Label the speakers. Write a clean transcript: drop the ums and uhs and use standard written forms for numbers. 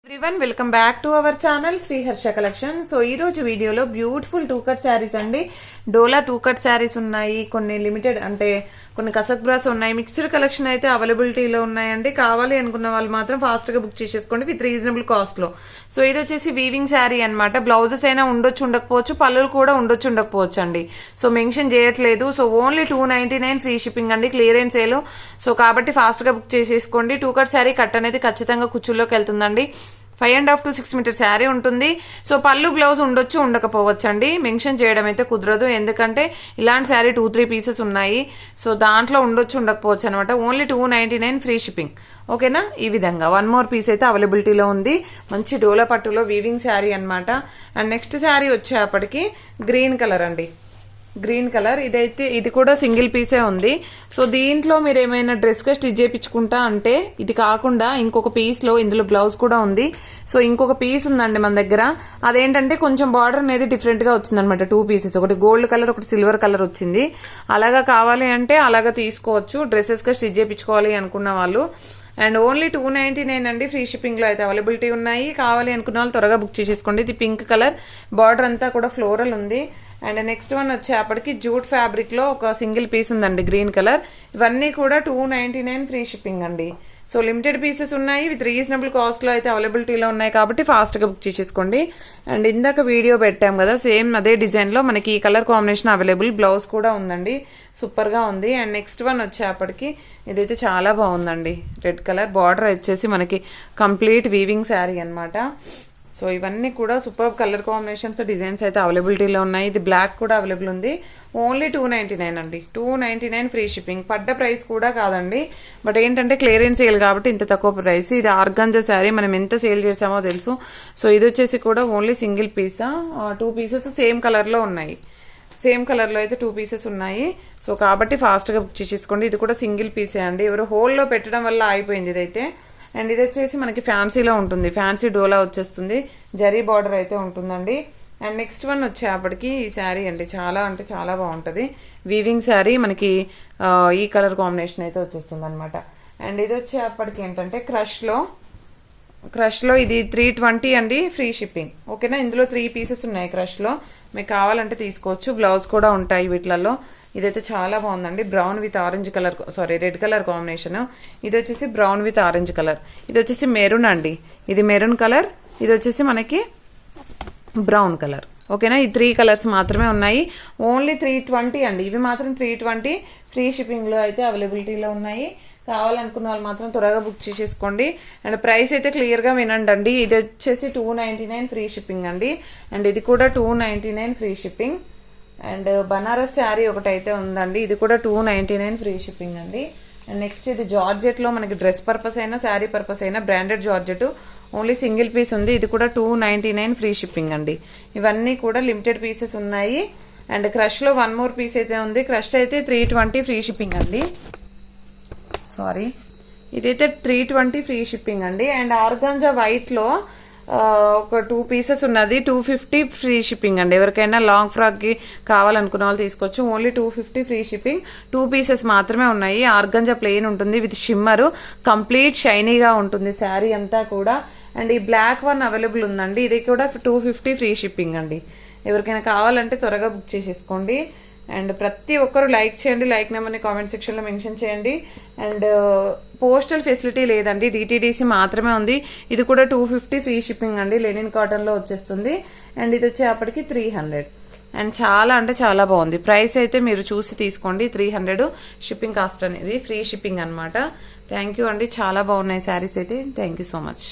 Speaker 1: Everyone welcome back to our channel Shri Harsha collection. So ఈ రోజు వీడియోలో బ్యూటిఫుల్ 2 కట్ శారీస్ అండి. డోలా 2 కట్ శారీస్ ఉన్నాయి, కొన్ని లిమిటెడ్ అంటే కొన్ని కసక్ బ్రాస్ ఉన్నాయి. మిక్స్డ్ కలెక్షన్ అయితే అవైలబిలిటీలో ఉన్నాయండి. కావాలి అనుకున్న వాళ్ళు మాత్రం ఫాస్ట్ గా బుక్ చేసేసుకోండి విత్ రీజనబుల్ కాస్ట్ లో. సో ఇది వచ్చేసి వీవింగ్ శారీ అన్నమాట. బ్లౌజెస్ అయినా ఉండొచ్చు ఉండకపోవచ్చు, పళ్ళులు కూడా ఉండొచ్చు ఉండకపోవచ్చు అండి. సో మెన్షన్ చేయట్లేదు. సో ఓన్లీ 299 ఫ్రీ షిప్పింగ్ అండి, క్లియరెన్స్ సేల్. సో కాబట్టి ఫాస్ట్ గా బుక్ చేసేసుకోండి. 2 కట్ శారీ కట్ అనేది ఖచ్చితంగా కుచ్చుల్లోకి వెళ్తుందండి. 5.5 to 6 మీటర్ శారీ ఉంటుంది. సో పళ్ళు బ్లౌజ్ ఉండొచ్చు ఉండకపోవచ్చు అండి, మెన్షన్ చేయడం అయితే కుదరదు. ఎందుకంటే ఇలాంటి శారీ 2-3 పీసెస్ ఉన్నాయి. సో దాంట్లో ఉండొచ్చు ఉండకపోవచ్చు అనమాట. Only 299 free shipping. ఓకేనా? ఈ విధంగా 1 మోర్ పీస్ అయితే అవైలబిలిటీలో ఉంది. మంచి డోలా పట్టులో వీవింగ్ శారీ అనమాట. అండ్ నెక్స్ట్ శారీ వచ్చేప్పటికి గ్రీన్ కలర్ అండి. గ్రీన్ కలర్ ఇదైతే ఇది కూడా సింగిల్ పీసే ఉంది. సో దీంట్లో మీరు ఏమైనా డ్రెస్ గా స్టిచ్ చేయించుకుంటా అంటే ఇది కాకుండా ఇంకొక పీస్ లో ఇందులో బ్లౌజ్ కూడా ఉంది. సో ఇంకొక పీస్ ఉందండి మన దగ్గర. అదేంటంటే కొంచెం బార్డర్ అనేది డిఫరెంట్ గా వచ్చింది అనమాట. 2 పీసెస్, ఒకటి గోల్డ్ కలర్ ఒకటి సిల్వర్ కలర్ వచ్చింది. అలాగా కావాలి అంటే అలాగా తీసుకోవచ్చు, డ్రెస్సెస్ గా స్టిచ్ చేయించుకోవాలి అనుకున్న వాళ్ళు. అండ్ ఓన్లీ 299 అండి, ఫ్రీ షిప్పింగ్ లో అయితే అవైలబిలిటీ ఉన్నాయి. కావాలి అనుకున్న వాళ్ళు త్వరగా బుక్ చేసేసుకోండి. ఇది పింక్ కలర్, బార్డర్ అంతా కూడా ఫ్లోరల్ ఉంది. అండ్ నెక్స్ట్ వన్ వచ్చేప్పటికి జూట్ ఫ్యాబ్రిక్ లో ఒక సింగిల్ పీస్ ఉందండి, గ్రీన్ కలర్. ఇవన్నీ కూడా 299 ఫ్రీ షిప్పింగ్ అండి. సో లిమిటెడ్ పీసెస్ ఉన్నాయి, విత్ రీజనబుల్ కాస్ట్ లో అయితే అవైలబిలిటీలో ఉన్నాయి. కాబట్టి ఫాస్ట్ గా బుక్ చేసేసుకోండి. అండ్ ఇందాక వీడియో పెట్టాం కదా, సేమ్ అదే డిజైన్ లో మనకి ఈ కలర్ కాంబినేషన్ అవైలబుల్, బ్లౌజ్ కూడా ఉందండి. సూపర్ గా ఉంది. అండ్ నెక్స్ట్ వన్ వచ్చేప్పటికి ఇదైతే చాలా బాగుందండి. రెడ్ కలర్ బార్డర్ వచ్చేసి మనకి కంప్లీట్ వీవింగ్ శారీ అనమాట. సో ఇవన్నీ కూడా సూపర్ కలర్ కాంబినేషన్స్, డిజైన్స్ అయితే అవైలబిలిటీలో ఉన్నాయి. ఇది బ్లాక్ కూడా అవైలబుల్ ఉంది. ఓన్లీ 299 అండి, 299 ఫ్రీ షిప్పింగ్. పడ్డ ప్రైస్ కూడా కాదండి, బట్ ఏంటంటే క్లియరెన్స్ సేల్ కాబట్టి ఇంత తక్కువ ప్రైస్. ఇది ఆర్గాంజా శారీ, మనం ఎంత సేల్ చేసామో తెలుసు. సో ఇది వచ్చేసి కూడా only single piece, 2 pieces same colour లో ఉన్నాయి. సేమ్ కలర్ లో అయితే 2 పీసెస్ ఉన్నాయి. సో కాబట్టి ఫాస్ట్ గా బుక్ చేసేసుకోండి. ఇది కూడా సింగిల్ పీసే అండి, ఎవరు హోల్ లో పెట్టడం వల్ల అయిపోయింది ఇదైతే. అండ్ ఇది వచ్చేసి మనకి ఫ్యాన్సీలో ఉంటుంది, ఫ్యాన్సీ డోలా వచ్చేస్తుంది, జరీ బార్డర్ అయితే ఉంటుందండి. అండ్ నెక్స్ట్ వన్ వచ్చేప్పటికి ఈ శారీ అండి, చాలా అంటే చాలా బాగుంటుంది. వీవింగ్ శారీ మనకి ఈ కలర్ కాంబినేషన్ అయితే వచ్చేస్తుంది అనమాట. అండ్ ఇది వచ్చేప్పటికి ఏంటంటే క్రష్ లో ఇది 320 అండి, ఫ్రీ షిప్పింగ్. ఓకేనా? ఇందులో 3 పీసెస్ ఉన్నాయి క్రష్ లో, మీకు కావాలంటే తీసుకోవచ్చు. బ్లౌజ్ కూడా ఉంటాయి వీటిలలో. ఇదైతే చాలా బాగుందండి, brown with orange colour, sorry red colour combination. ఇది వచ్చేసి బ్రౌన్ విత్ ఆరెంజ్ కలర్, ఇది వచ్చేసి మెరూన్ అండి. ఇది మెరూన్ కలర్, ఇది వచ్చేసి మనకి బ్రౌన్ కలర్. ఓకేనా? ఈ 3 కలర్స్ మాత్రమే ఉన్నాయి. ఓన్లీ 320 అండి, ఇవి మాత్రం 320 ఫ్రీ షిప్పింగ్ లో అయితే అవైలబిలిటీలో ఉన్నాయి. కావాలనుకున్న వాళ్ళు మాత్రం త్వరగా బుక్ చేసేసుకోండి. అండ్ ప్రైస్ అయితే క్లియర్ గా వినండి అండి. ఇది వచ్చేసి 299 ఫ్రీ షిప్పింగ్ అండి. అండ్ ఇది కూడా 299 free shipping. And Banaras sari ఒకటైతే ఉందండి, ఇది కూడా 299 ఫ్రీ షిప్పింగ్ అండి. అండ్ నెక్స్ట్ ఇది జార్జెట్ లో మనకి డ్రెస్ పర్పస్ అయినా శారీ పర్పస్ అయినా branded georgette, only single piece ఉంది. ఇది కూడా 299 ఫ్రీ షిప్పింగ్ అండి. ఇవన్నీ కూడా లిమిటెడ్ పీసెస్ ఉన్నాయి. అండ్ క్రష్ లో 1 మోర్ పీస్ అయితే ఉంది. క్రష్ అయితే 320 ఫ్రీ షిప్పింగ్ అండి. సారీ, ఇదైతే 320 ఫ్రీ షిప్పింగ్ అండి. అండ్ ఆర్గాంజా వైట్ లో ఒక 2 పీసెస్ ఉన్నది, 250 ఫ్రీ షిప్పింగ్ అండి. ఎవరికైనా లాంగ్ ఫ్రాక్ కి కావాలనుకున్న వాళ్ళు తీసుకోవచ్చు. Only 250 free shipping. 2 పీసెస్ మాత్రమే ఉన్నాయి. ఆర్గాంజా ప్లెయిన్ ఉంటుంది విత్ షిమ్మర్, కంప్లీట్ షైనీగా ఉంటుంది శారీ అంతా కూడా. అండ్ ఈ బ్లాక్ వన్ అవైలబుల్ ఉందండి, ఇది కూడా 250 ఫ్రీ షిప్పింగ్ అండి. ఎవరికైనా కావాలంటే త్వరగా బుక్ చేసేసుకోండి. అండ్ ప్రతి ఒక్కరు లైక్ చేయండి, లైక్ నెంబర్ని కామెంట్ సెక్షన్ లో మెన్షన్ చేయండి. అండ్ పోస్టల్ ఫెసిలిటీ లేదండి, డిటిడిసి మాత్రమే ఉంది. ఇది కూడా 250 ఫ్రీ షిప్పింగ్ అండి, లెనిన్ కాటన్ లో వచ్చేస్తుంది. అండ్ ఇది వచ్చేప్పటికి 300. అండ్ చాలా అంటే చాలా బాగుంది. ప్రైస్ అయితే మీరు చూసి తీసుకోండి, 300 షిప్పింగ్ కాస్ట్ అనేది, ఫ్రీ షిప్పింగ్ అనమాట. థ్యాంక్ యూ అండి, చాలా బాగున్నాయి శారీస్ అయితే. Thank you so much.